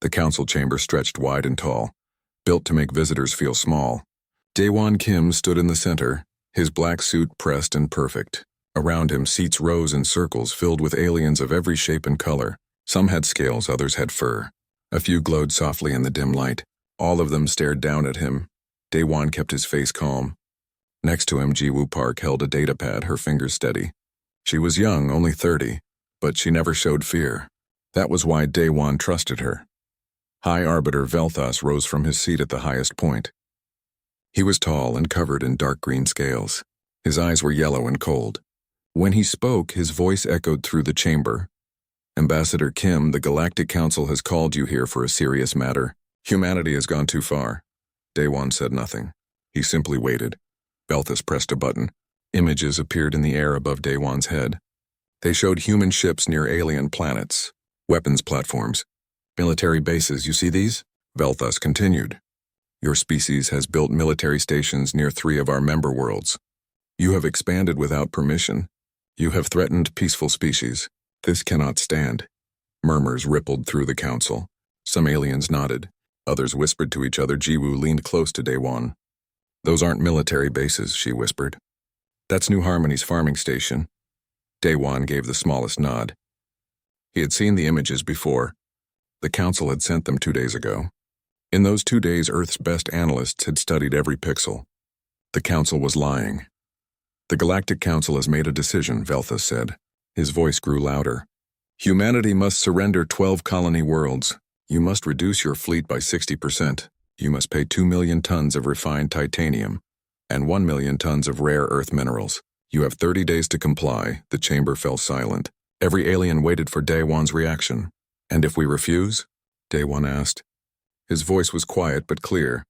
The council chamber stretched wide and tall, built to make visitors feel small. Daewon Kim stood in the center, his black suit pressed and perfect. Around him, seats rose in circles filled with aliens of every shape and color. Some had scales, others had fur. A few glowed softly in the dim light. All of them stared down at him. Daewon kept his face calm. Next to him, Jiwoo Park held a datapad, her fingers steady. She was young, only 30, but she never showed fear. That was why Daewon trusted her. High Arbiter Vel'Thas rose from his seat at the highest point. He was tall and covered in dark green scales. His eyes were yellow and cold. When he spoke, his voice echoed through the chamber. Ambassador Kim, the Galactic Council has called you here for a serious matter. Humanity has gone too far. Daewon said nothing. He simply waited. Vel'Thas pressed a button. Images appeared in the air above Daewon's head. They showed human ships near alien planets, weapons platforms, military bases. You see these? Vel'Thas continued. Your species has built military stations near 3 of our member worlds. You have expanded without permission. You have threatened peaceful species. This cannot stand. Murmurs rippled through the council. Some aliens nodded. Others whispered to each other. Jiwoo leaned close to Daewon. Those aren't military bases, she whispered. That's New Harmony's farming station. Daewon gave the smallest nod. He had seen the images before. The council had sent them 2 days ago. In those 2 days, Earth's best analysts had studied every pixel. The council was lying. The Galactic Council has made a decision, Vel'Thas said. His voice grew louder. Humanity must surrender 12 colony worlds. You must reduce your fleet by 60%. You must pay 2 million tons of refined titanium and 1 million tons of rare earth minerals. You have 30 days to comply. The chamber fell silent. Every alien waited for Daewon's reaction. And if we refuse? Daewon asked. His voice was quiet but clear.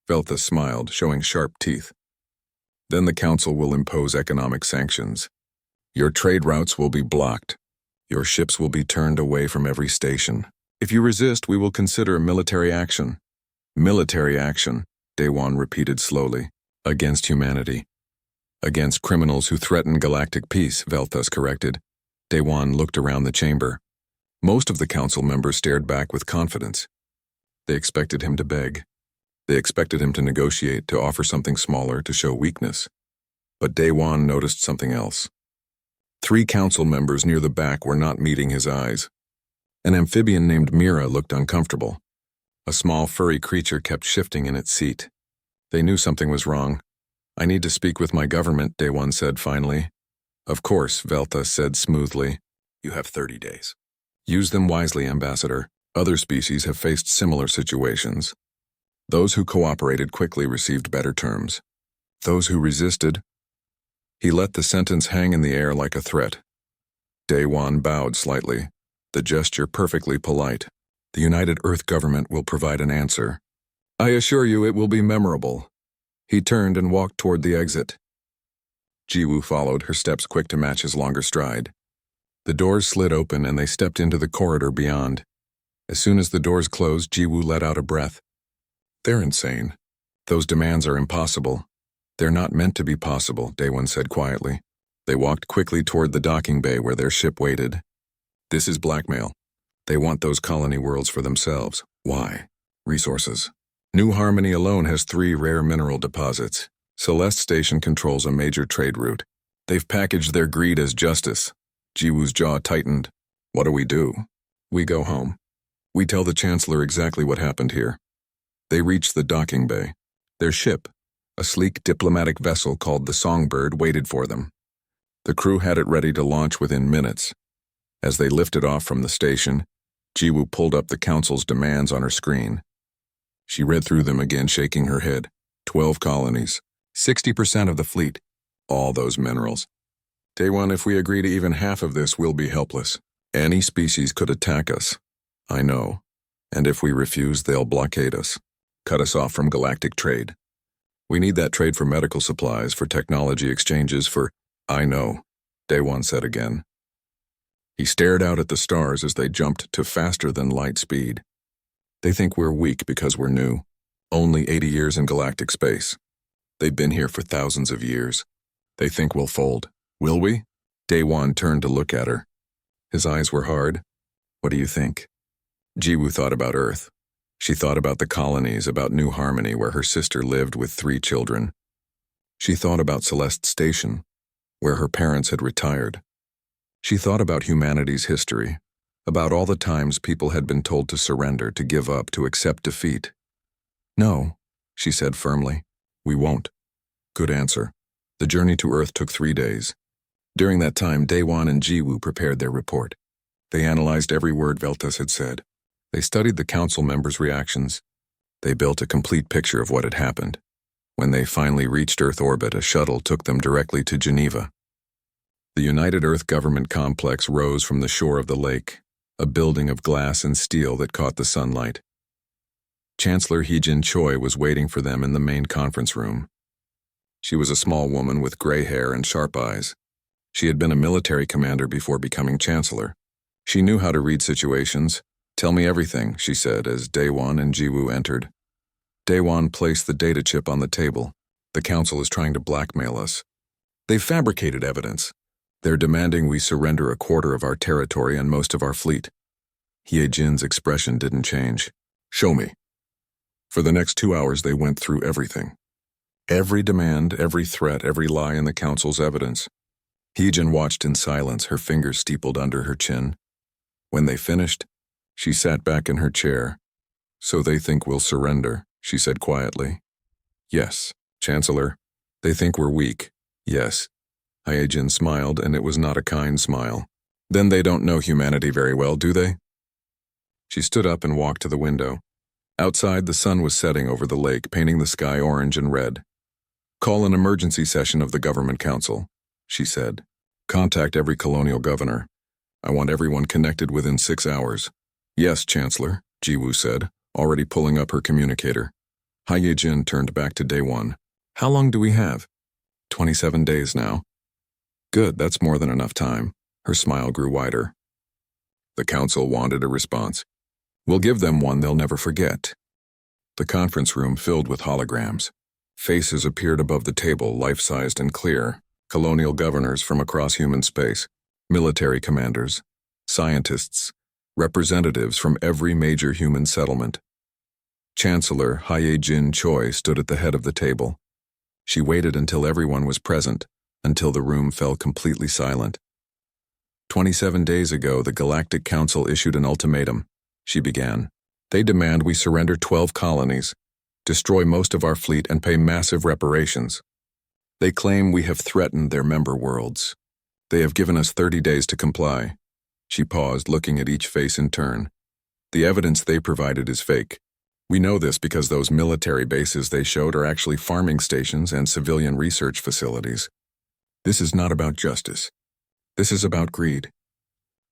Vel'Thas smiled, showing sharp teeth. Then the council will impose economic sanctions. Your trade routes will be blocked. Your ships will be turned away from every station. If you resist, we will consider military action. Military action, Daewon repeated slowly. Against humanity. Against criminals who threaten galactic peace, Vel'Thas corrected. Daewon looked around the chamber. Most of the council members stared back with confidence. They expected him to beg. They expected him to negotiate, to offer something smaller, to show weakness. But Daewon noticed something else. 3 council members near the back were not meeting his eyes. An amphibian named Mira looked uncomfortable. A small furry creature kept shifting in its seat. They knew something was wrong. I need to speak with my government, Daewon said finally. Of course, Vel'Thas said smoothly. You have 30 days. Use them wisely, Ambassador. Other species have faced similar situations. Those who cooperated quickly received better terms. Those who resisted... He let the sentence hang in the air like a threat. Daewon bowed slightly, the gesture perfectly polite. The United Earth government will provide an answer. I assure you it will be memorable. He turned and walked toward the exit. Jiwoo followed, her steps quick to match his longer stride. The doors slid open and they stepped into the corridor beyond. As soon as the doors closed, Jiwoo let out a breath. They're insane. Those demands are impossible. They're not meant to be possible, Daewon said quietly. They walked quickly toward the docking bay where their ship waited. This is Blackmail. They want those colony worlds for themselves. Why? Resources. New Harmony alone has 3 rare mineral deposits. Celeste Station controls a major trade route. They've packaged their greed as justice. Jiwoo's jaw tightened. What do? We go home. We tell the Chancellor exactly what happened here. They reached the docking bay. Their ship, a sleek diplomatic vessel called the Songbird, waited for them. The crew had it ready to launch within minutes. As they lifted off from the station, Jiwoo pulled up the Council's demands on her screen. She read through them again, shaking her head. 12 colonies, 60% of the fleet, all those minerals. Daewon, if we agree to even half of this, we'll be helpless. Any species could attack us. I know. And if we refuse, they'll blockade us, cut us off from galactic trade. We need that trade for medical supplies, for technology exchanges, for... I know, Daewon said again. He stared out at the stars as they jumped to faster-than-light speed. They think we're weak because we're new. Only 80 years in galactic space. They've been here for thousands of years. They think we'll fold. Will we? Daewon turned to look at her. His eyes were hard. What do you think? Jiwoo thought about Earth. She thought about the colonies, about New Harmony, where her sister lived with 3 children. She thought about Celeste Station, where her parents had retired. She thought about humanity's history, about all the times people had been told to surrender, to give up, to accept defeat. "No," she said firmly. "We won't." Good answer. The journey to Earth took 3 days. During that time, Daewon and Jiwoo prepared their report. They analyzed every word Veltas had said. They studied the council members' reactions. They built a complete picture of what had happened. When they finally reached Earth orbit, a shuttle took them directly to Geneva. The United Earth Government Complex rose from the shore of the lake, a building of glass and steel that caught the sunlight. Chancellor Hee-jin Choi was waiting for them in the main conference room. She was a small woman with gray hair and sharp eyes. She had been a military commander before becoming chancellor. She knew how to read situations. "Tell me everything," she said as Daewon and Jiwoo entered. Daewon placed the data chip on the table. "The council is trying to blackmail us. They've fabricated evidence. They're demanding we surrender a quarter of our territory and most of our fleet." Hye-jin's expression didn't change. "Show me." For the next 2 hours they went through everything. Every demand, every threat, every lie in the council's evidence. Hye-jin watched in silence, her fingers steepled under her chin. When they finished, she sat back in her chair. "So they think we'll surrender," she said quietly. "Yes, Chancellor. They think we're weak." "Yes." Hye-jin smiled, and it was not a kind smile. "Then they don't know humanity very well, do they?" She stood up and walked to the window. Outside, the sun was setting over the lake, painting the sky orange and red. "Call an emergency session of the Government Council," she said. "Contact every colonial governor. I want everyone connected within 6 hours. "Yes, Chancellor," Jiwoo said, already pulling up her communicator. Hye-jin turned back to Daewon. "How long do we have?" 27 days now." "Good, that's more than enough time." Her smile grew wider. The council wanted a response. "We'll give them one they'll never forget." The conference room filled with holograms. Faces appeared above the table, life-sized and clear. Colonial governors from across human space. Military commanders. Scientists. Representatives from every major human settlement. Chancellor Hye-jin Choi stood at the head of the table. She waited until everyone was present, until the room fell completely silent. 27 days ago, the Galactic Council issued an ultimatum. She began. "They demand we surrender 12 colonies, destroy most of our fleet, and pay massive reparations. They claim we have threatened their member worlds. They have given us 30 days to comply." She paused, looking at each face in turn. "The evidence they provided is fake. We know this because those military bases they showed are actually farming stations and civilian research facilities. This is not about justice. This is about greed.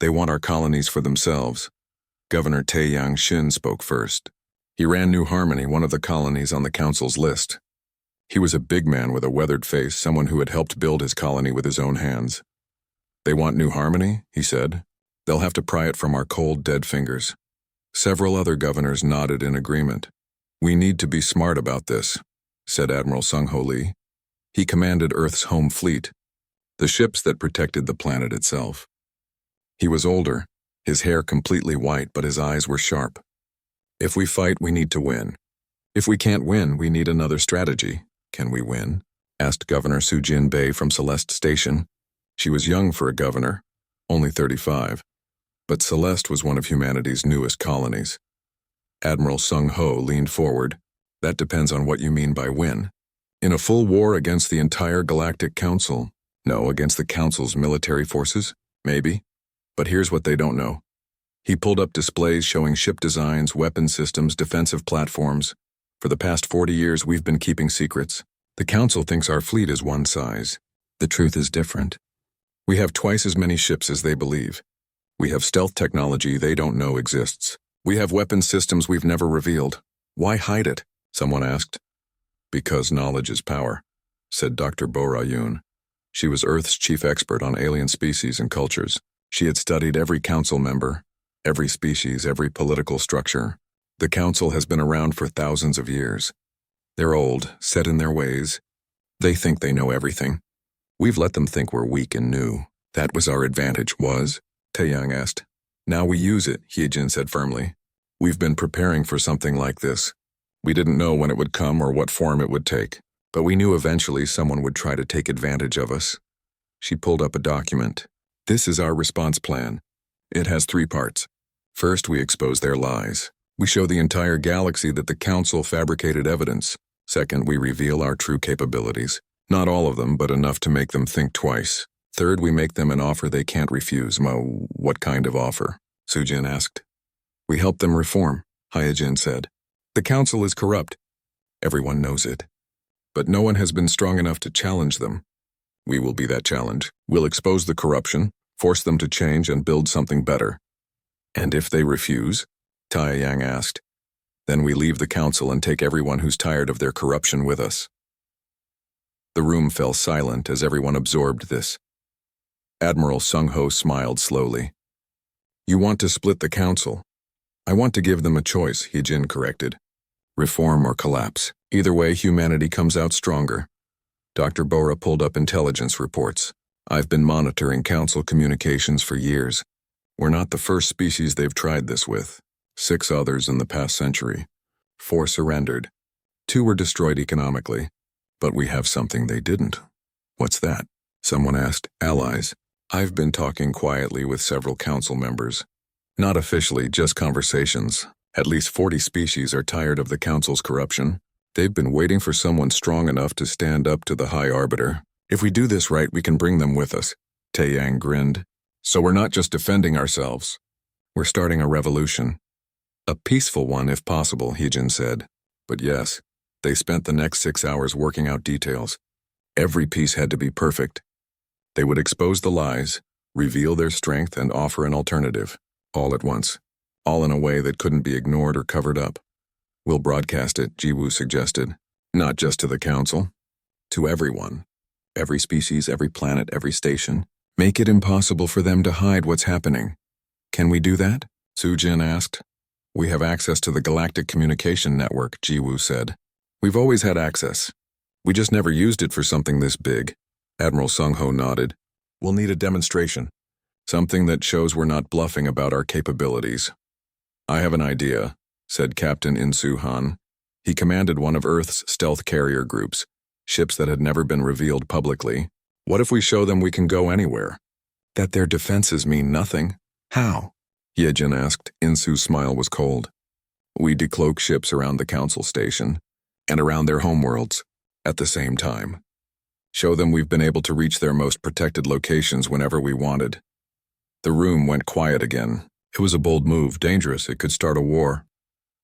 They want our colonies for themselves." Governor Taeyang Shin spoke first. He ran New Harmony, one of the colonies on the council's list. He was a big man with a weathered face, someone who had helped build his colony with his own hands. "They want New Harmony," he said. "They'll have to pry it from our cold, dead fingers." Several other governors nodded in agreement. "We need to be smart about this," said Admiral Sung-Ho Lee. He commanded Earth's home fleet, the ships that protected the planet itself. He was older, his hair completely white, but his eyes were sharp. "If we fight, we need to win. If we can't win, we need another strategy." "Can we win?" asked Governor Soo-jin Bae from Celeste Station. She was young for a governor, only 35. But Celeste was one of humanity's newest colonies. Admiral Sung-Ho leaned forward. "That depends on what you mean by win. In a full war against the entire Galactic Council? No, against the Council's military forces? Maybe. But here's what they don't know." He pulled up displays showing ship designs, weapon systems, defensive platforms. "For the past 40 years, we've been keeping secrets. The Council thinks our fleet is one size. The truth is different. We have twice as many ships as they believe. We have stealth technology they don't know exists. We have weapon systems we've never revealed. Why hide it?" someone asked. "Because knowledge is power," said Dr. Bo-ra-yoon. She was Earth's chief expert on alien species and cultures. She had studied every council member, every species, every political structure. The council has been around for thousands of years. They're old, set in their ways. They think they know everything. We've let them think we're weak and new. That was our advantage, was? Taeyang asked. "Now we use it," Hye-jin said firmly. We've been preparing for something like this. We didn't know when it would come or what form it would take, but we knew eventually someone would try to take advantage of us. She pulled up a document. This is our response plan. It has 3 parts. First, we expose their lies. We show the entire galaxy that the Council fabricated evidence. Second, we reveal our true capabilities. Not all of them, but enough to make them think twice. Third, we make them an offer they can't refuse. What kind of offer? Sujin asked. We help them reform, Hyojin said. The Council is corrupt. Everyone knows it. But no one has been strong enough to challenge them. We will be that challenge. We'll expose the corruption, force them to change and build something better. And if they refuse? Taiyang asked. Then we leave the Council and take everyone who's tired of their corruption with us. The room fell silent as everyone absorbed this. Admiral Sung-ho smiled slowly. You want to split the Council. I want to give them a choice, Hyojin corrected. Reform or collapse. Either way, humanity comes out stronger. Dr. Bora pulled up intelligence reports. I've been monitoring Council communications for years. We're not the first species they've tried this with. 6 others in the past century. 4 surrendered. 2 were destroyed economically. But we have something they didn't. What's that? Someone asked. Allies. I've been talking quietly with several Council members. Not officially, just conversations. At least 40 species are tired of the Council's corruption. They've been waiting for someone strong enough to stand up to the High Arbiter. If we do this right, we can bring them with us. Taeyang grinned. So we're not just defending ourselves. We're starting a revolution. A peaceful one, if possible, Hyojin said. But yes, they spent the next 6 hours working out details. Every piece had to be perfect. They would expose the lies, reveal their strength, and offer an alternative. All at once. All in a way that couldn't be ignored or covered up. We'll broadcast it, Jiwoo suggested. Not just to the Council. To everyone. Every species, every planet, every station. Make it impossible for them to hide what's happening. Can we do that? Sujin asked. We have access to the Galactic Communication Network, Jiwoo said. We've always had access. We just never used it for something this big. Admiral Sung-ho nodded. We'll need a demonstration. Something that shows we're not bluffing about our capabilities. I have an idea, said Captain In-Soo Han. He commanded one of Earth's stealth carrier groups, ships that had never been revealed publicly. What if we show them we can go anywhere? That their defenses mean nothing? How? Hyojin asked. In-Soo's smile was cold. We decloak ships around the Council station, and around their homeworlds, at the same time. Show them we've been able to reach their most protected locations whenever we wanted. The room went quiet again. It was a bold move, dangerous. It could start a war.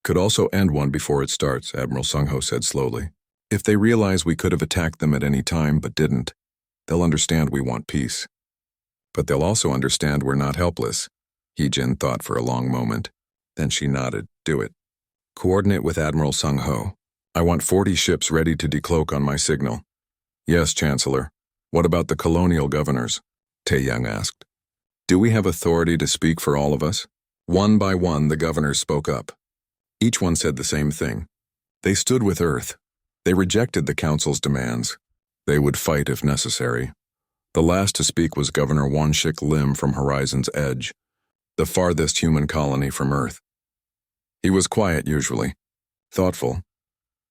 Could also end one before it starts, Admiral Sung-ho said slowly. If they realize we could have attacked them at any time but didn't, they'll understand we want peace. But they'll also understand we're not helpless. Hyojin thought for a long moment. Then she nodded. Do it. Coordinate with Admiral Sung-ho. I want 40 ships ready to decloak on my signal. Yes, Chancellor. What about the colonial governors? Taeyang asked. Do we have authority to speak for all of us? One by one, the governors spoke up. Each one said the same thing. They stood with Earth. They rejected the Council's demands. They would fight if necessary. The last to speak was Governor Wanshik Lim from Horizon's Edge, the farthest human colony from Earth. He was quiet usually, thoughtful.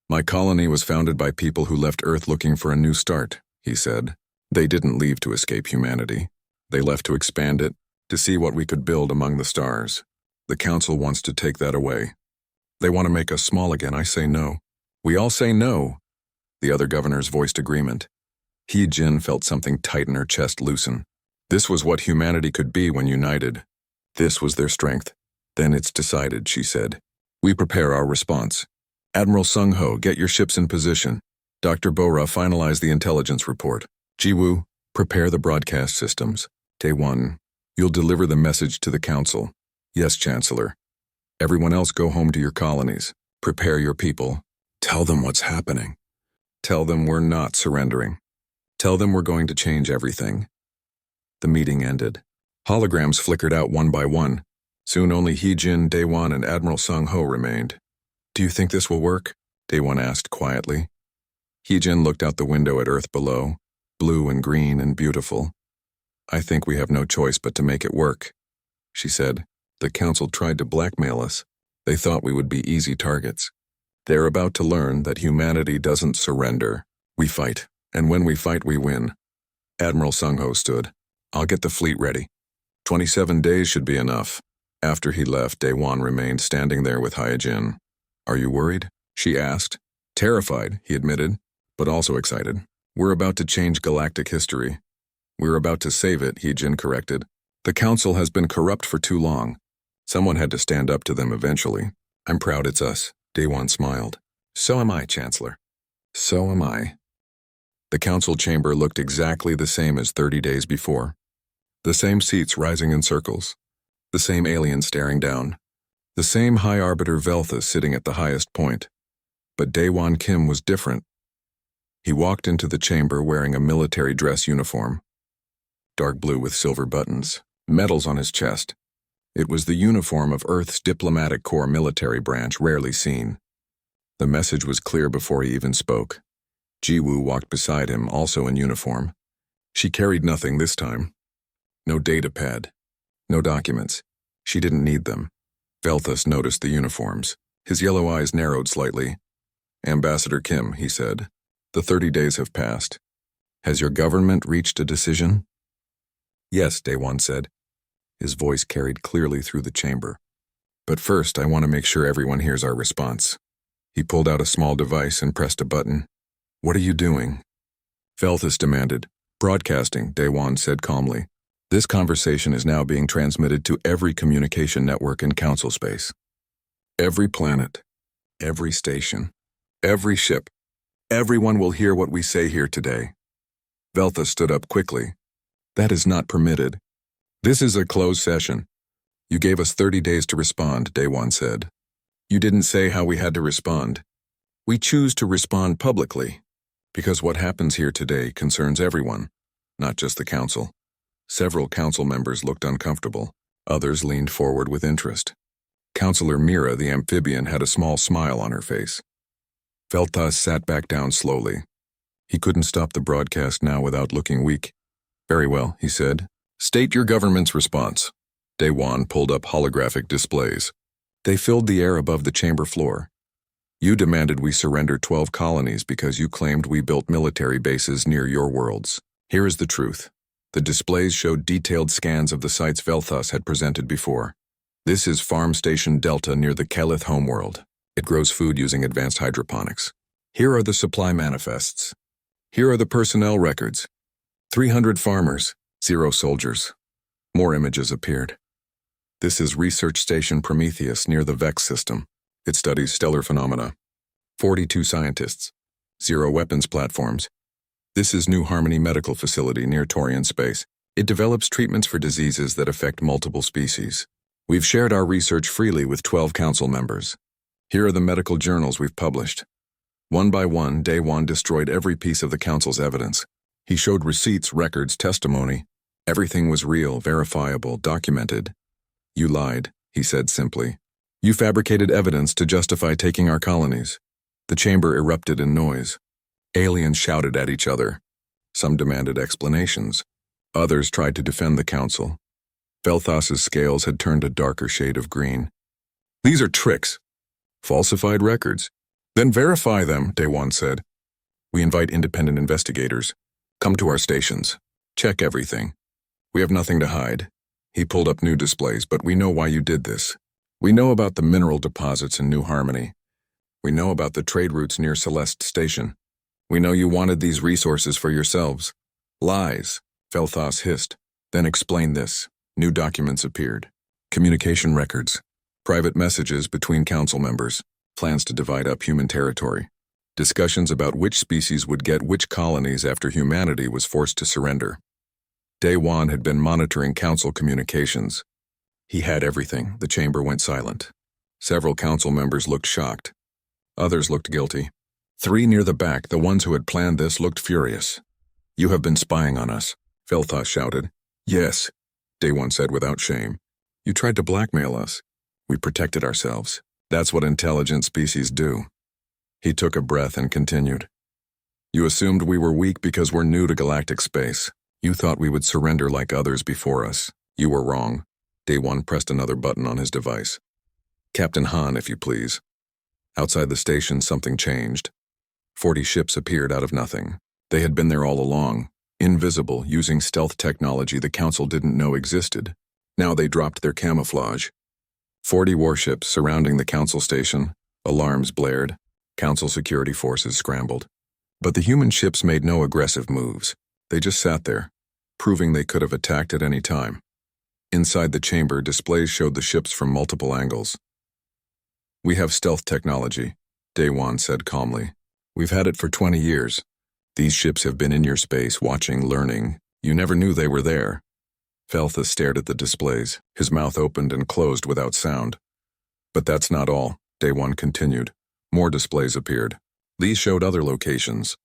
My colony was founded by people who left Earth looking for a new start, he said. They didn't leave to escape humanity. They left to expand it, to see what we could build among the stars. The Council wants to take that away. They want to make us small again. I say no. We all say no. The other governors voiced agreement. Hyojin felt something tight in her chest loosen. This was what humanity could be when united. This was their strength. Then it's decided, she said. We prepare our response. Admiral Sung-ho, get your ships in position. Dr. Bora, finalize the intelligence report. Jiwoo, prepare the broadcast systems. Tae-1, you'll deliver the message to the Council. Yes, Chancellor. Everyone else go home to your colonies. Prepare your people. Tell them what's happening. Tell them we're not surrendering. Tell them we're going to change everything. The meeting ended. Holograms flickered out one by one. Soon only Hyojin, Daewon, and Admiral Sung-ho remained. Do you think this will work? Daewon asked quietly. Hyojin looked out the window at Earth below, blue and green and beautiful. I think we have no choice but to make it work, she said. The Council tried to blackmail us. They thought we would be easy targets. They're about to learn that humanity doesn't surrender. We fight, and when we fight, we win. Admiral Sung-ho stood. I'll get the fleet ready. 27 days should be enough. After he left, Daewon remained standing there with Hyojin. Are you worried? She asked. Terrified, he admitted, but also excited. We're about to change galactic history. We're about to save it, Hyojin corrected. The council has been corrupt for too long. Someone had to stand up to them eventually. I'm proud it's us, Daewon smiled. So am I, Chancellor. So am I. The council chamber looked exactly the same as 30 days before. The same seats rising in circles. The same alien staring down. The same High Arbiter Veltha sitting at the highest point. But Daewon Kim was different. He walked into the chamber wearing a military dress uniform. Dark blue with silver buttons, medals on his chest. It was the uniform of Earth's Diplomatic Corps military branch, rarely seen. The message was clear before he even spoke. Jiwoo walked beside him, also in uniform. She carried nothing this time. No data pad. No documents. She didn't need them. Velthus noticed the uniforms. His yellow eyes narrowed slightly. Ambassador Kim, he said, the 30 days have passed. Has your government reached a decision? Yes, Daewon said. His voice carried clearly through the chamber. But first, I want to make sure everyone hears our response. He pulled out a small device and pressed a button. What are you doing? Velthus demanded. Broadcasting, Daewon said calmly. This conversation is now being transmitted to every communication network in council space. Every planet, every station, every ship. Everyone will hear what we say here today. Velthus stood up quickly. That is not permitted. This is a closed session. You gave us 30 days to respond, Daewon said. You didn't say how we had to respond. We choose to respond publicly, because what happens here today concerns everyone, not just the council. Several council members looked uncomfortable. Others leaned forward with interest. Councilor Mira, the amphibian, had a small smile on her face. Velthus sat back down slowly. He couldn't stop the broadcast now without looking weak. Very well, he said. State your government's response. Daewon pulled up holographic displays. They filled the air above the chamber floor. You demanded we surrender 12 colonies because you claimed we built military bases near your worlds. Here is the truth. The displays showed detailed scans of the sites Velthus had presented before. This is Farm Station Delta near the Kelith homeworld. It grows food using advanced hydroponics. Here are the supply manifests. Here are the personnel records. 300 farmers, 0 soldiers. More images appeared. This is Research Station Prometheus near the Vex system. It studies stellar phenomena. 42 scientists. 0 weapons platforms. This is New Harmony Medical Facility near Torian Space. It develops treatments for diseases that affect multiple species. We've shared our research freely with 12 council members. Here are the medical journals we've published. One by one, Daewon destroyed every piece of the council's evidence. He showed receipts, records, testimony. Everything was real, verifiable, documented. You lied, he said simply. You fabricated evidence to justify taking our colonies. The chamber erupted in noise. Aliens shouted at each other. Some demanded explanations. Others tried to defend the council. Velthus's scales had turned a darker shade of green. These are tricks. Falsified records. Then verify them, Daewon said. We invite independent investigators. Come to our stations. Check everything. We have nothing to hide. He pulled up new displays, but we know why you did this. We know about the mineral deposits in New Harmony. We know about the trade routes near Celeste Station. We know you wanted these resources for yourselves. Lies, Velthus hissed. Then explain this. New documents appeared. Communication records. Private messages between council members. Plans to divide up human territory. Discussions about which species would get which colonies after humanity was forced to surrender. Daewon had been monitoring council communications. He had everything. The chamber went silent. Several council members looked shocked. Others looked guilty. 3 near the back, the ones who had planned this, looked furious. You have been spying on us, Velthus shouted. Yes, Daewon said without shame. You tried to blackmail us. We protected ourselves. That's what intelligent species do. He took a breath and continued. You assumed we were weak because we're new to galactic space. You thought we would surrender like others before us. You were wrong. Daewon pressed another button on his device. Captain Han, if you please. Outside the station, something changed. 40 ships appeared out of nothing. They had been there all along, invisible, using stealth technology the Council didn't know existed. Now they dropped their camouflage. 40 warships surrounding the Council station. Alarms blared. Council security forces scrambled. But the human ships made no aggressive moves. They just sat there, proving they could have attacked at any time. Inside the chamber, displays showed the ships from multiple angles. "We have stealth technology," Daewon said calmly. "We've had it for 20 years. These ships have been in your space, watching, learning. You never knew they were there." Veltha stared at the displays, his mouth opened and closed without sound. "But that's not all," Daewon continued. More displays appeared. These showed other locations.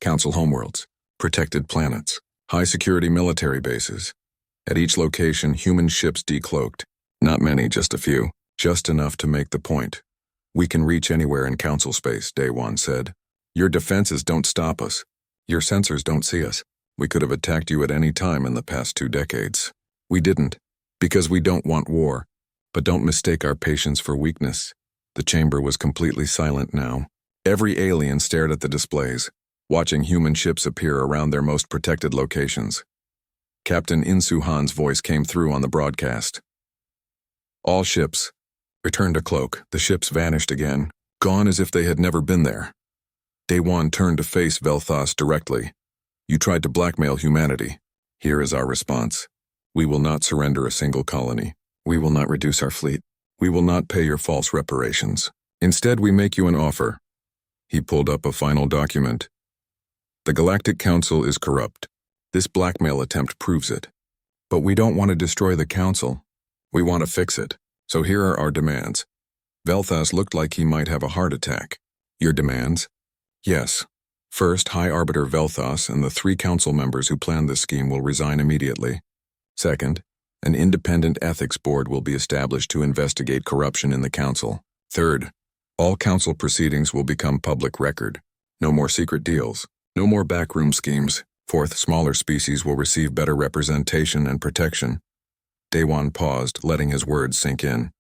Council homeworlds, protected planets, high-security military bases. At each location, human ships decloaked. Not many, just a few. Just enough to make the point. "We can reach anywhere in Council space," Daewon said. "Your defenses don't stop us. Your sensors don't see us. We could have attacked you at any time in the past 2 decades. We didn't, because we don't want war. But don't mistake our patience for weakness." The chamber was completely silent now. Every alien stared at the displays, watching human ships appear around their most protected locations. Captain Insu Han's voice came through on the broadcast. "All ships, return to cloak." The ships vanished again, gone as if they had never been there. Daewon turned to face Velthas directly. "You tried to blackmail humanity. Here is our response. We will not surrender a single colony. We will not reduce our fleet. We will not pay your false reparations. Instead, we make you an offer." He pulled up a final document. "The Galactic Council is corrupt. This blackmail attempt proves it. But we don't want to destroy the Council. We want to fix it. So here are our demands." Velthas looked like he might have a heart attack. "Your demands?" "Yes. First, High Arbiter Velthas and the 3 Council members who planned this scheme will resign immediately. Second, an independent ethics board will be established to investigate corruption in the Council. Third, all Council proceedings will become public record. No more secret deals. No more backroom schemes. Fourth, smaller species will receive better representation and protection." Daewon paused, letting his words sink in.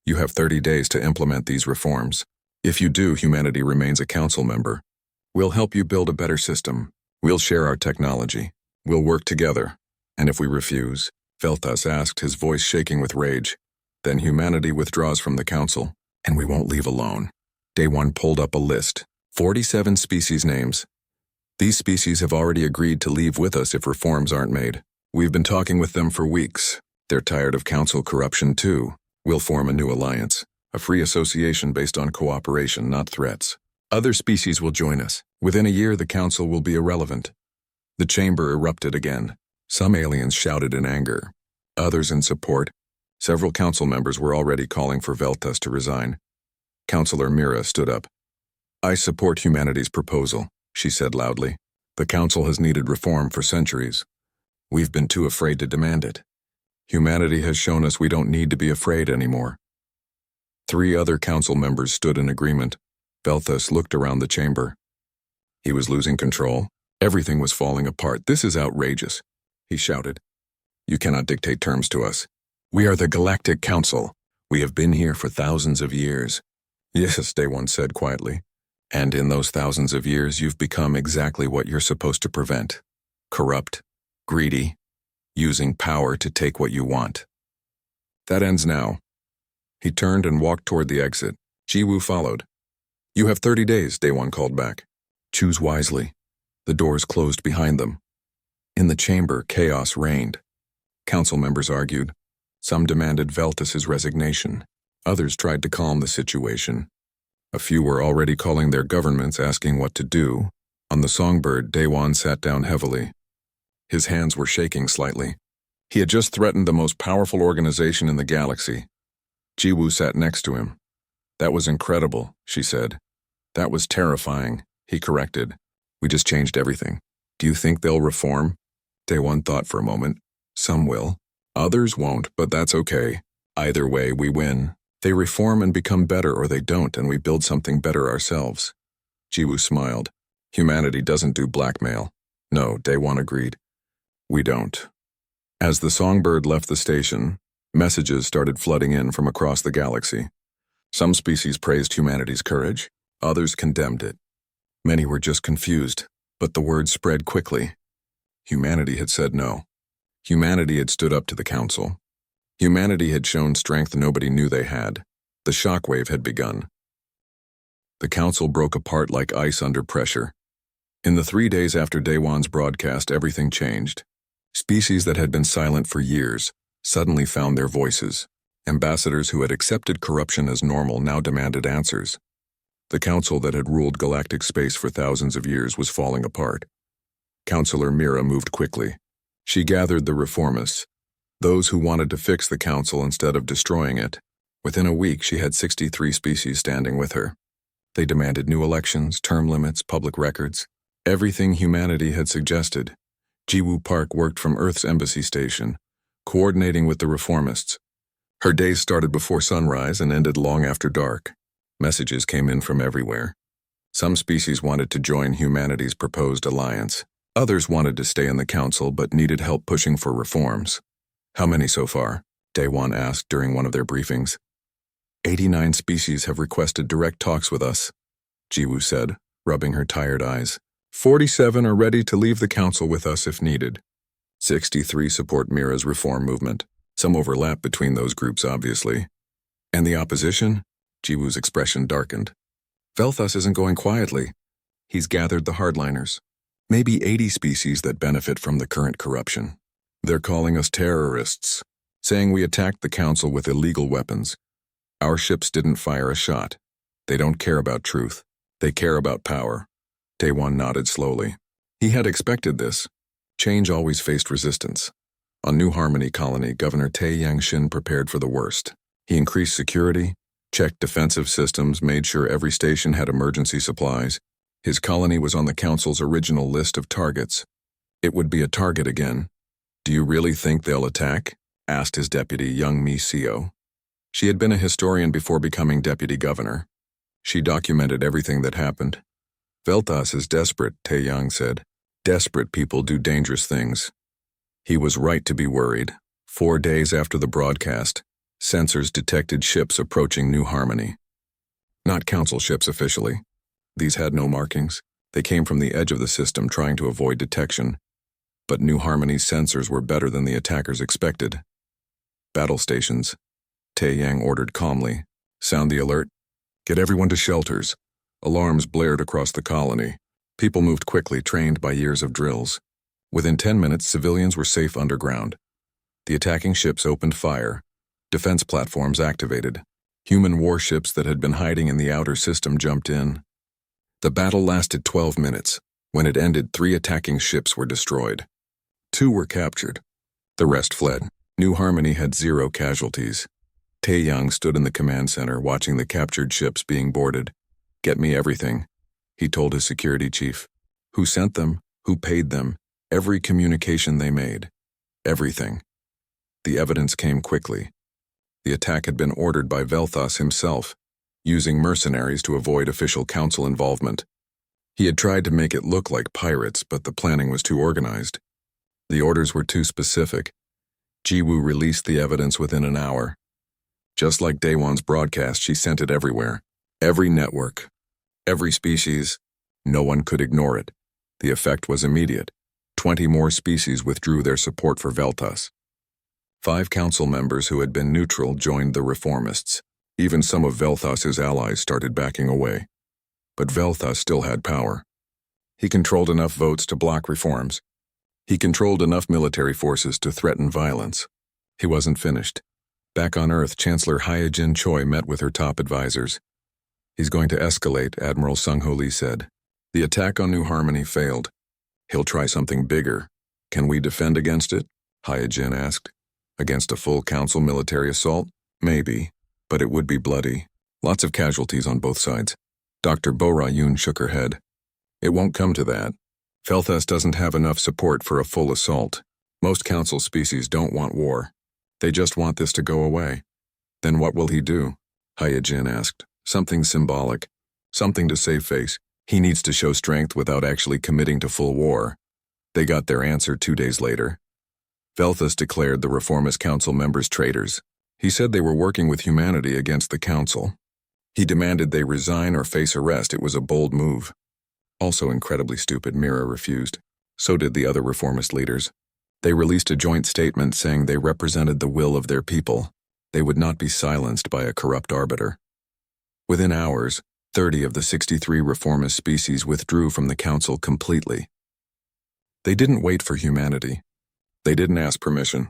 "You have 30 days to implement these reforms. If you do, humanity remains a Council member. We'll help you build a better system. We'll share our technology. We'll work together. And if we refuse," Velthas asked, his voice shaking with rage, "then humanity withdraws from the Council, and we won't leave alone." Daewon pulled up a list. 47 species names. "These species have already agreed to leave with us if reforms aren't made. We've been talking with them for weeks. They're tired of Council corruption too. We'll form a new alliance, a free association based on cooperation, not threats. Other species will join us. Within a year, the Council will be irrelevant." The chamber erupted again. Some aliens shouted in anger, others in support. Several Council members were already calling for Velthas to resign. Councillor Mira stood up. "I support humanity's proposal," she said loudly. "The Council has needed reform for centuries. We've been too afraid to demand it. Humanity has shown us we don't need to be afraid anymore." 3 other Council members stood in agreement. Velthas looked around the chamber. He was losing control. Everything was falling apart. "This is outrageous," he shouted. "You cannot dictate terms to us. We are the Galactic Council. We have been here for thousands of years." "Yes," Daewon said quietly. "And in those thousands of years, you've become exactly what you're supposed to prevent. Corrupt, greedy, using power to take what you want. That ends now." He turned and walked toward the exit. Jiwoo followed. "You have 30 days," Daewon called back. "Choose wisely." The doors closed behind them. In the chamber, chaos reigned. Council members argued. Some demanded Velthas' resignation. Others tried to calm the situation. A few were already calling their governments, asking what to do. On the Songbird, Daewon sat down heavily. His hands were shaking slightly. He had just threatened the most powerful organization in the galaxy. Jiwoo sat next to him. "That was incredible," she said. "That was terrifying," he corrected. "We just changed everything. Do you think they'll reform?" Daewon thought for a moment. "Some will. Others won't, but that's okay. Either way, we win. They reform and become better, or they don't, and we build something better ourselves." Jiwoo smiled. "Humanity doesn't do blackmail." "No," Daewon agreed. "We don't." As the Songbird left the station, messages started flooding in from across the galaxy. Some species praised humanity's courage, others condemned it. Many were just confused, but the word spread quickly. Humanity had said no. Humanity had stood up to the Council. Humanity had shown strength nobody knew they had. The shockwave had begun. The Council broke apart like ice under pressure. In the 3 days after Day One's broadcast, everything changed. Species that had been silent for years suddenly found their voices. Ambassadors who had accepted corruption as normal now demanded answers. The council that had ruled galactic space for thousands of years was falling apart. Counselor Mira moved quickly. She gathered the reformists, those who wanted to fix the council instead of destroying it. Within a week, she had 63 species standing with her. They demanded new elections, term limits, public records, everything humanity had suggested. Jiwoo Park worked from Earth's embassy station, coordinating with the reformists. Her days started before sunrise and ended long after dark. Messages came in from everywhere. Some species wanted to join humanity's proposed alliance. Others wanted to stay in the council but needed help pushing for reforms. How many so far? Daewon asked during one of their briefings. 89 species have requested direct talks with us, Jiwoo said, rubbing her tired eyes. 47 are ready to leave the council with us if needed. 63 support Mira's reform movement. Some overlap between those groups, obviously. And the opposition? Jiwoo's expression darkened. Velthus isn't going quietly. He's gathered the hardliners. Maybe 80 species that benefit from the current corruption. They're calling us terrorists, saying we attacked the council with illegal weapons. Our ships didn't fire a shot. They don't care about truth. They care about power. Daewon nodded slowly. He had expected this. Change always faced resistance. On New Harmony Colony, Governor Tae Yang-shin prepared for the worst. He increased security, checked defensive systems, made sure every station had emergency supplies. His colony was on the council's original list of targets. It would be a target again. Do you really think they'll attack? Asked his deputy, young Mi Seo. She had been a historian before becoming deputy governor. She documented everything that happened. Velthus is desperate, Tae Yang said. Desperate people do dangerous things. He was right to be worried. 4 days after the broadcast, sensors detected ships approaching New Harmony. Not council ships officially. These had no markings. They came from the edge of the system trying to avoid detection. But New Harmony's sensors were better than the attackers expected. Battle stations. Tae Yang ordered calmly. Sound the alert. Get everyone to shelters. Alarms blared across the colony. People moved quickly, trained by years of drills. Within 10 minutes, civilians were safe underground. The attacking ships opened fire. Defense platforms activated. Human warships that had been hiding in the outer system jumped in. The battle lasted 12 minutes. When it ended, 3 attacking ships were destroyed. 2 were captured. The rest fled. New Harmony had 0 casualties. Tae Yang stood in the command center, watching the captured ships being boarded. Get me everything, he told his security chief. Who sent them? Who paid them? Every communication they made. Everything. The evidence came quickly. The attack had been ordered by Velthus himself, using mercenaries to avoid official council involvement. He had tried to make it look like pirates, but the planning was too organized. The orders were too specific. Jiwoo released the evidence within an hour. Just like Daewon's broadcast, she sent it everywhere. Every network. Every species. No one could ignore it. The effect was immediate. 20 more species withdrew their support for Velthus. 5 council members who had been neutral joined the reformists. Even some of Velthus's allies started backing away. But Velthus still had power. He controlled enough votes to block reforms. He controlled enough military forces to threaten violence. He wasn't finished. Back on Earth, Chancellor Hyejin Choi met with her top advisors. He's going to escalate, Admiral Sung-Ho Lee said. The attack on New Harmony failed. He'll try something bigger. Can we defend against it? Hyejin asked. Against a full council military assault? Maybe, but it would be bloody. Lots of casualties on both sides. Dr. Bora Yoon shook her head. It won't come to that. Velthus doesn't have enough support for a full assault. Most council species don't want war. They just want this to go away. Then what will he do? Hyejin asked. Something symbolic. Something to save face. He needs to show strength without actually committing to full war. They got their answer 2 days later. Velthus declared the Reformist Council members traitors. He said they were working with humanity against the Council. He demanded they resign or face arrest. It was a bold move. Also incredibly stupid, Mira refused. So did the other reformist leaders. They released a joint statement saying they represented the will of their people. They would not be silenced by a corrupt arbiter. Within hours, 30 of the 63 reformist species withdrew from the council completely. They didn't wait for humanity. They didn't ask permission.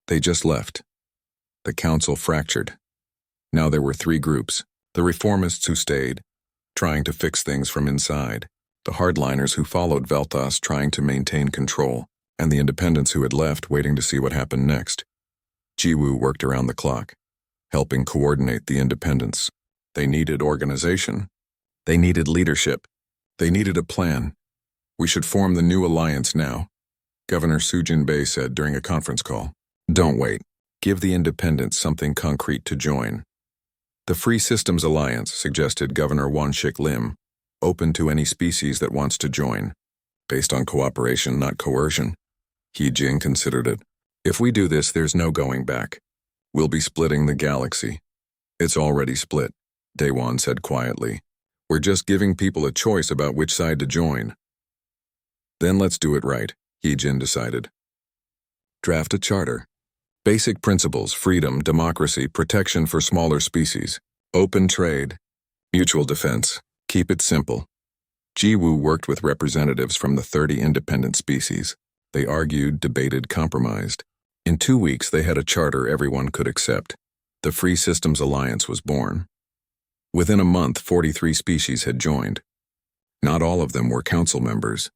They just left. The council fractured. Now there were three groups: the reformists who stayed, trying to fix things from inside, the hardliners who followed Vel'Thas trying to maintain control, and the independents who had left waiting to see what happened next. Jiwoo worked around the clock, helping coordinate the independents. They needed organization. They needed leadership. They needed a plan. We should form the new alliance now, Governor Sujin-Bei said during a conference call. Don't wait. Give the independents something concrete to join. The Free Systems Alliance, suggested Governor Wanshik Lim, open to any species that wants to join, based on cooperation, not coercion. He Jing considered it. If we do this, there's no going back. We'll be splitting the galaxy. It's already split, Daewon said quietly. We're just giving people a choice about which side to join. Then let's do it right, He Jin decided. Draft a charter. Basic principles: freedom, democracy, protection for smaller species, open trade, mutual defense. Keep it simple. Jiwoo worked with representatives from the 30 independent species. They argued, debated, compromised. In 2 weeks, they had a charter everyone could accept. The Free Systems Alliance was born. Within a month, 43 species had joined. Not all of them were council members.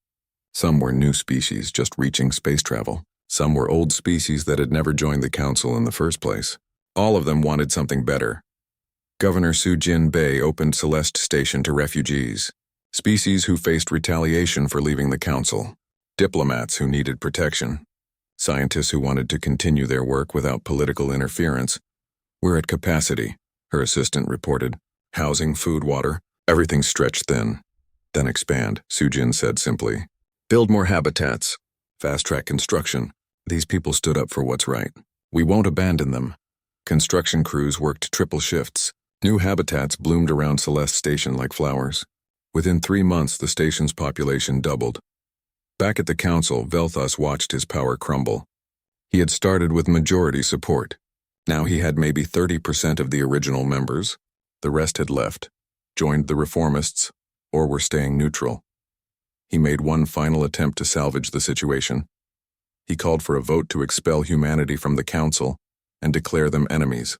Some were new species just reaching space travel. Some were old species that had never joined the council in the first place. All of them wanted something better. Governor Sujin-Bei opened Celeste Station to refugees, species who faced retaliation for leaving the council, diplomats who needed protection, scientists who wanted to continue their work without political interference. We're at capacity, her assistant reported. Housing, food, water, everything's stretched thin. Then expand, Sujin said simply. Build more habitats. Fast-track construction. These people stood up for what's right. We won't abandon them. Construction crews worked triple shifts. New habitats bloomed around Celeste Station like flowers. Within 3 months, the station's population doubled. Back at the council, Vel'Thas watched his power crumble. He had started with majority support. Now he had maybe 30% of the original members. The rest had left, joined the reformists, or were staying neutral. He made one final attempt to salvage the situation. He called for a vote to expel humanity from the council and declare them enemies.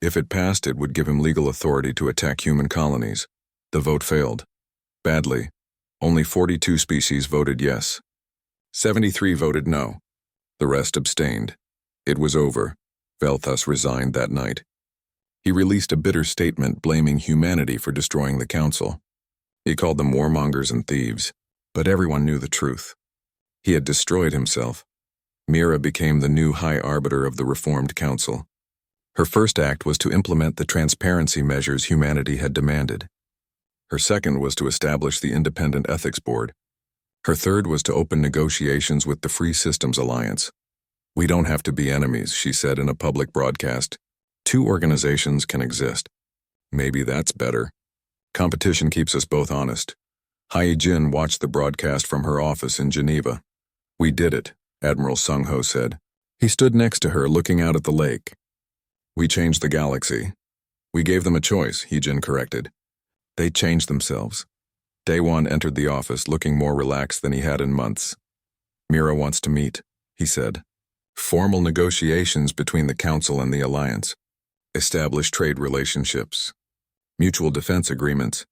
If it passed, it would give him legal authority to attack human colonies. The vote failed. Badly. Only 42 species voted yes. 73 voted no. The rest abstained. It was over. Vel'Thas resigned that night. He released a bitter statement blaming humanity for destroying the council. He called them warmongers and thieves, but everyone knew the truth. He had destroyed himself. Mira became the new High Arbiter of the Reformed Council. Her first act was to implement the transparency measures humanity had demanded. Her second was to establish the Independent Ethics Board. Her third was to open negotiations with the Free Systems Alliance. We don't have to be enemies, she said in a public broadcast. 2 organizations can exist. Maybe that's better. Competition keeps us both honest. Hai Jin watched the broadcast from her office in Geneva. We did it, Admiral Sung-ho said. He stood next to her looking out at the lake. We changed the galaxy. We gave them a choice, He-jin corrected. They changed themselves. Daewon entered the office looking more relaxed than he had in months. Mira wants to meet, he said. Formal negotiations between the Council and the Alliance. Establish trade relationships. Mutual defense agreements.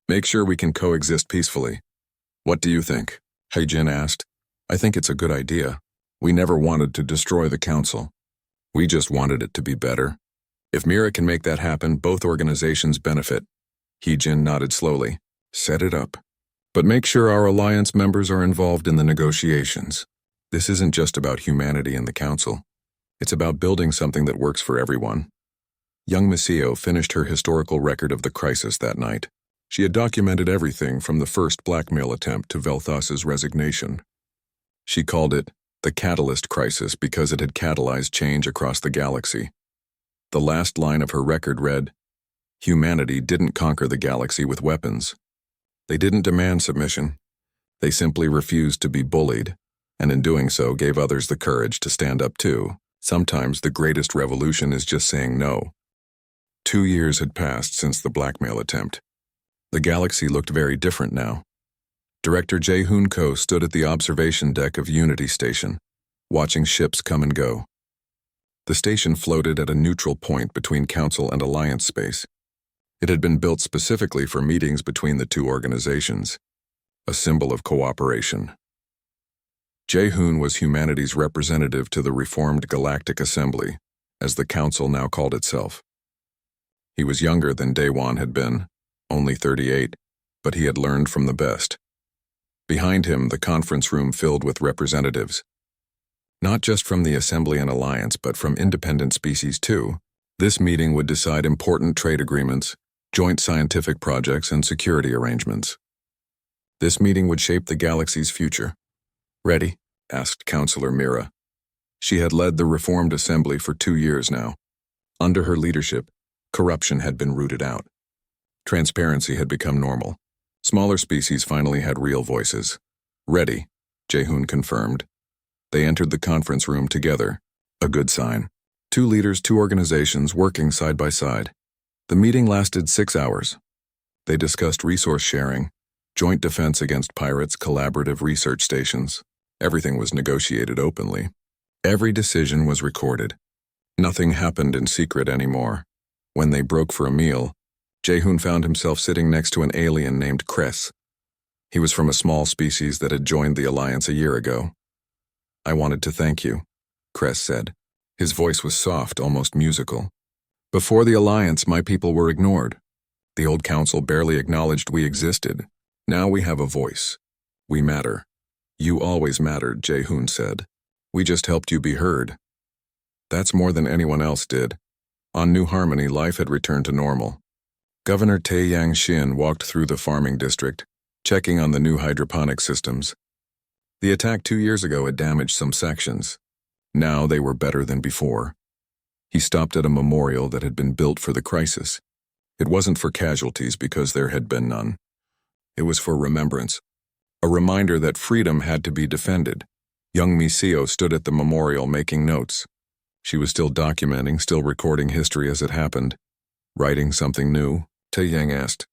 Make sure we can coexist peacefully. What do you think? Hai-jin asked. I think it's a good idea. We never wanted to destroy the Council. We just wanted it to be better. If Mira can make that happen, both organizations benefit. He-jin nodded slowly. Set it up. But make sure our Alliance members are involved in the negotiations. This isn't just about humanity and the Council. It's about building something that works for everyone. Young Misio finished her historical record of the crisis that night. She had documented everything from the first blackmail attempt to Vel'Thas's resignation. She called it the Catalyst Crisis because it had catalyzed change across the galaxy. The last line of her record read, Humanity didn't conquer the galaxy with weapons. They didn't demand submission. They simply refused to be bullied, and in doing so gave others the courage to stand up too. Sometimes the greatest revolution is just saying no. 2 years had passed since the Blackmail attempt. The galaxy looked very different now. Director Jae-hoon Ko stood at the observation deck of Unity Station, watching ships come and go. The station floated at a neutral point between Council and Alliance space. It had been built specifically for meetings between the two organizations, a symbol of cooperation. Jae-hoon was humanity's representative to the reformed Galactic Assembly, as the Council now called itself. He was younger than Daewon had been, only 38, but he had learned from the best. Behind him, the conference room filled with representatives. Not just from the Assembly and Alliance, but from independent species too. This meeting would decide important trade agreements, joint scientific projects, and security arrangements. This meeting would shape the galaxy's future. "Ready?" asked Councillor Mira. She had led the reformed assembly for 2 years now. Under her leadership, corruption had been rooted out. Transparency had become normal. Smaller species finally had real voices. "Ready," Jae-hoon confirmed. They entered the conference room together, a good sign. 2 leaders, 2 organizations working side by side. The meeting lasted 6 hours. They discussed resource sharing, joint defense against pirates, collaborative research stations. Everything was negotiated openly. Every decision was recorded. Nothing happened in secret anymore. When they broke for a meal, Jae-hoon found himself sitting next to an alien named Kress. He was from a small species that had joined the Alliance a year ago. "I wanted to thank you," Kress said. His voice was soft, almost musical. "Before the Alliance, my people were ignored. The old council barely acknowledged we existed. Now we have a voice. We matter." "You always mattered," Jae-hoon said. "We just helped you be heard." That's more than anyone else did. On New Harmony, life had returned to normal. Governor Tae-yang Shin walked through the farming district, checking on the new hydroponic systems. The attack 2 years ago had damaged some sections. Now they were better than before. He stopped at a memorial that had been built for the crisis. It wasn't for casualties because there had been none. It was for remembrance. A reminder that freedom had to be defended. Young Miseo stood at the memorial making notes. She was still documenting, still recording history as it happened. "Writing something new?" Tae-yang asked.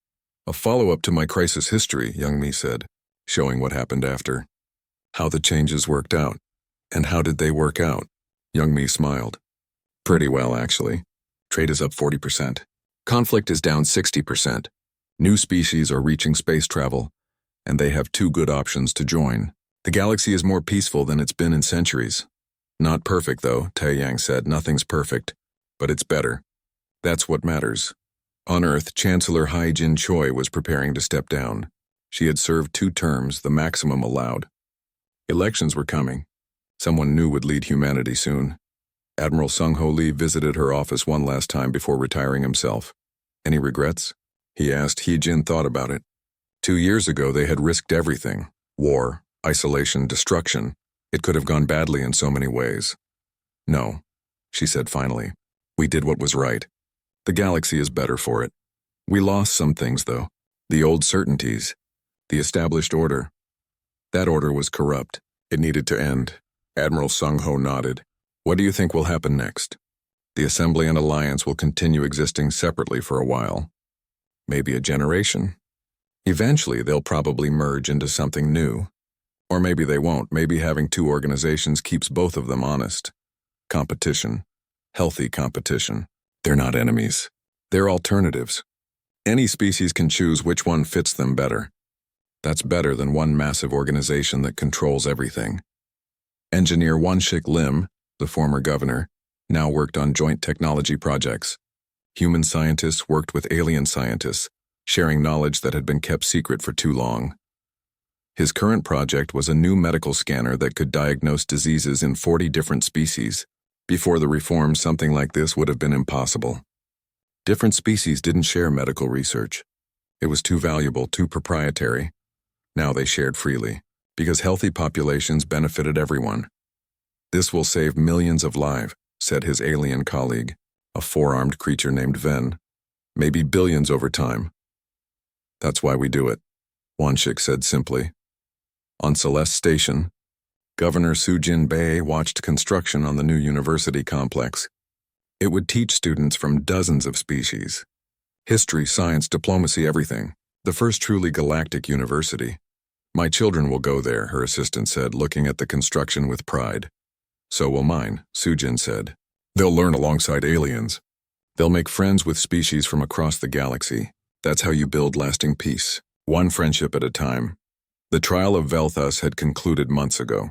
"A follow-up to my crisis history," Young Mi said, showing what happened after. How the changes worked out. And how did they work out? Young Mi smiled. "Pretty well, actually. Trade is up 40%. Conflict is down 60%. New species are reaching space travel, and they have 2 good options to join. The galaxy is more peaceful than it's been in centuries. Not perfect, though," Tae-yang said. "Nothing's perfect, but it's better. That's what matters." On Earth, Chancellor Hai Jin-choi was preparing to step down. She had served 2 terms, the maximum allowed. Elections were coming. Someone new would lead humanity soon. Admiral Sung-ho Lee visited her office one last time before retiring himself. "Any regrets?" he asked. Hee-jin thought about it. 2 years ago, they had risked everything. War, isolation, destruction. It could have gone badly in so many ways. "No," she said finally. "We did what was right. The galaxy is better for it. We lost some things, though. The old certainties. The established order. That order was corrupt. It needed to end." Admiral Sung-ho nodded. "What do you think will happen next?" "The Assembly and Alliance will continue existing separately for a while. Maybe a generation. Eventually, they'll probably merge into something new. Or maybe they won't. Maybe having 2 organizations keeps both of them honest. Competition. Healthy competition. They're not enemies. They're alternatives. Any species can choose which one fits them better. That's better than one massive organization that controls everything." Engineer Won-shik Lim, the former governor, now worked on joint technology projects. Human scientists worked with alien scientists, sharing knowledge that had been kept secret for too long. His current project was a new medical scanner that could diagnose diseases in 40 different species. Before the reform, something like this would have been impossible. Different species didn't share medical research. It was too valuable, too proprietary. Now they shared freely, because healthy populations benefited everyone. "This will save millions of lives," said his alien colleague, a 4-armed creature named Ven. maybe billions over time. That's why we do it, Wanshik said simply. On Celeste Station, Governor Sujin Bei watched construction on the new university complex. It would teach students from dozens of species. History, science, diplomacy, everything. The first truly galactic university. My children will go there, her assistant said, looking at the construction with pride. So will mine, Sujin said. They'll learn alongside aliens. They'll make friends with species from across the galaxy. That's how you build lasting peace, one friendship at a time. The trial of Velthus had concluded months ago.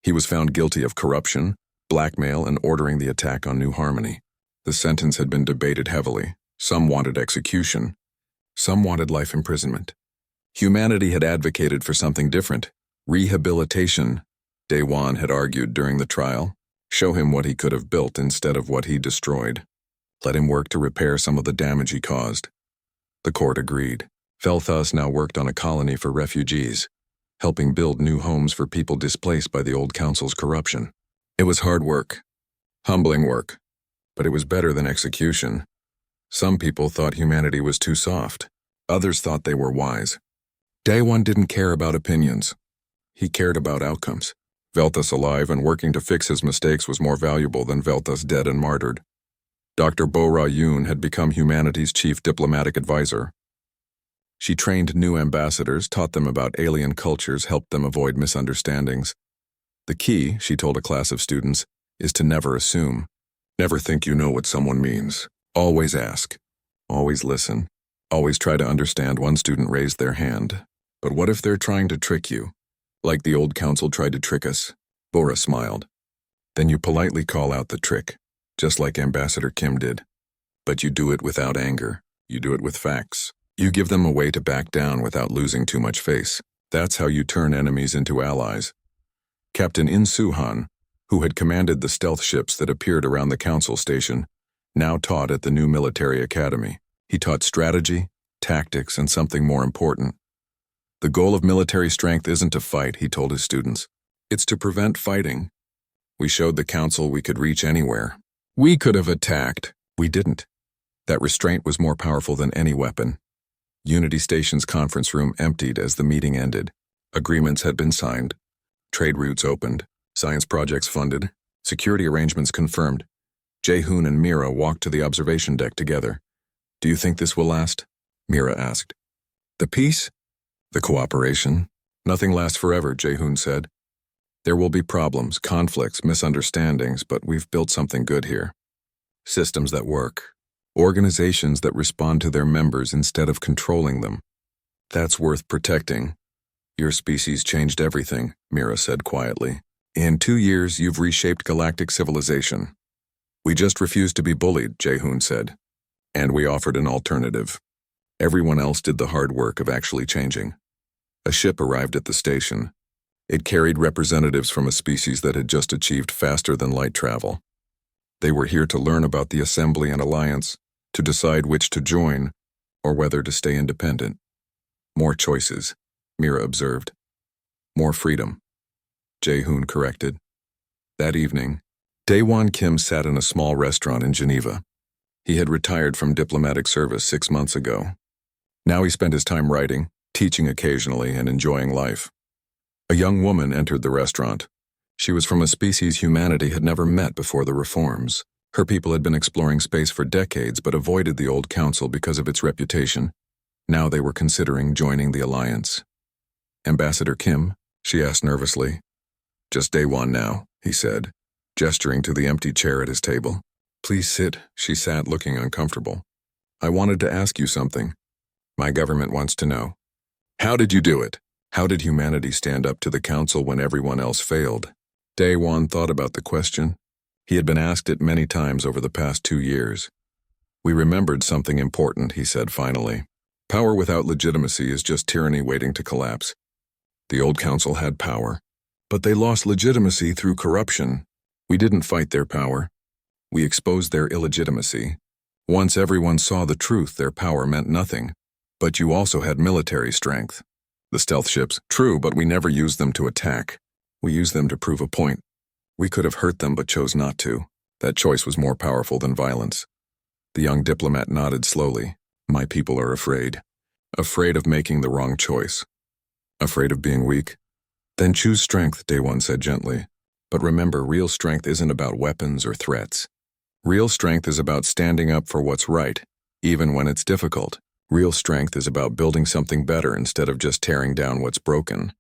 He was found guilty of corruption, blackmail, and ordering the attack on New Harmony. The sentence had been debated heavily. Some wanted execution. Some wanted life imprisonment. Humanity had advocated for something different. Rehabilitation, Daewon had argued during the trial. Show him what he could have built instead of what he destroyed. Let him work to repair some of the damage he caused. The court agreed. Velthus now worked on a colony for refugees, helping build new homes for people displaced by the old council's corruption. It was hard work, humbling work, but it was better than execution. Some people thought humanity was too soft. Others thought they were wise. Daewon didn't care about opinions. He cared about outcomes. Velthus alive and working to fix his mistakes was more valuable than Velthus dead and martyred. Dr. Bo-Ra Yoon had become humanity's chief diplomatic advisor. She trained new ambassadors, taught them about alien cultures, helped them avoid misunderstandings. The key, she told a class of students, is to never assume. Never think you know what someone means. Always ask. Always listen. Always try to understand. One student raised their hand. But what if they're trying to trick you? Like the old council tried to trick us? Bora smiled. Then you politely call out the trick, just like Ambassador Kim did. But you do it without anger. You do it with facts. You give them a way to back down without losing too much face. That's how you turn enemies into allies. Captain In Soo-han, who had commanded the stealth ships that appeared around the council station, now taught at the new military academy. He taught strategy, tactics, and something more important. The goal of military strength isn't to fight, he told his students. It's to prevent fighting. We showed the council we could reach anywhere. We could have attacked. We didn't. That restraint was more powerful than any weapon. Unity Station's conference room emptied as the meeting ended. Agreements had been signed. Trade routes opened. Science projects funded. Security arrangements confirmed. Jae-hoon and Mira walked to the observation deck together. Do you think this will last? Mira asked. The peace? The cooperation? Nothing lasts forever, Jae-hoon said. There will be problems, conflicts, misunderstandings, but we've built something good here. Systems that work. Organizations that respond to their members instead of controlling them. That's worth protecting. Your species changed everything, Mira said quietly. In 2 years, you've reshaped galactic civilization. We just refused to be bullied, Jae-hoon said. And we offered an alternative. Everyone else did the hard work of actually changing. A ship arrived at the station. It carried representatives from a species that had just achieved faster-than-light travel. They were here to learn about the Assembly and Alliance, to decide which to join, or whether to stay independent. More choices, Mira observed. More freedom, Jae-hoon corrected. That evening, Daewon Kim sat in a small restaurant in Geneva. He had retired from diplomatic service 6 months ago. Now he spent his time writing, teaching occasionally, and enjoying life. A young woman entered the restaurant. She was from a species humanity had never met before the reforms. Her people had been exploring space for decades but avoided the old council because of its reputation. Now they were considering joining the alliance. Ambassador Kim? She asked nervously. Just Daewon now, he said, gesturing to the empty chair at his table. Please sit, she sat looking uncomfortable. I wanted to ask you something. My government wants to know. How did you do it? How did humanity stand up to the council when everyone else failed? Daewon thought about the question. He had been asked it many times over the past 2 years. We remembered something important, he said finally. Power without legitimacy is just tyranny waiting to collapse. The old council had power, but they lost legitimacy through corruption. We didn't fight their power. We exposed their illegitimacy. Once everyone saw the truth, their power meant nothing. But you also had military strength. The stealth ships, true, but we never used them to attack. We used them to prove a point. We could have hurt them but chose not to. That choice was more powerful than violence. The young diplomat nodded slowly. My people are afraid. Afraid of making the wrong choice. Afraid of being weak? Then choose strength, Day One said gently. But remember, real strength isn't about weapons or threats. Real strength is about standing up for what's right, even when it's difficult. Real strength is about building something better instead of just tearing down what's broken.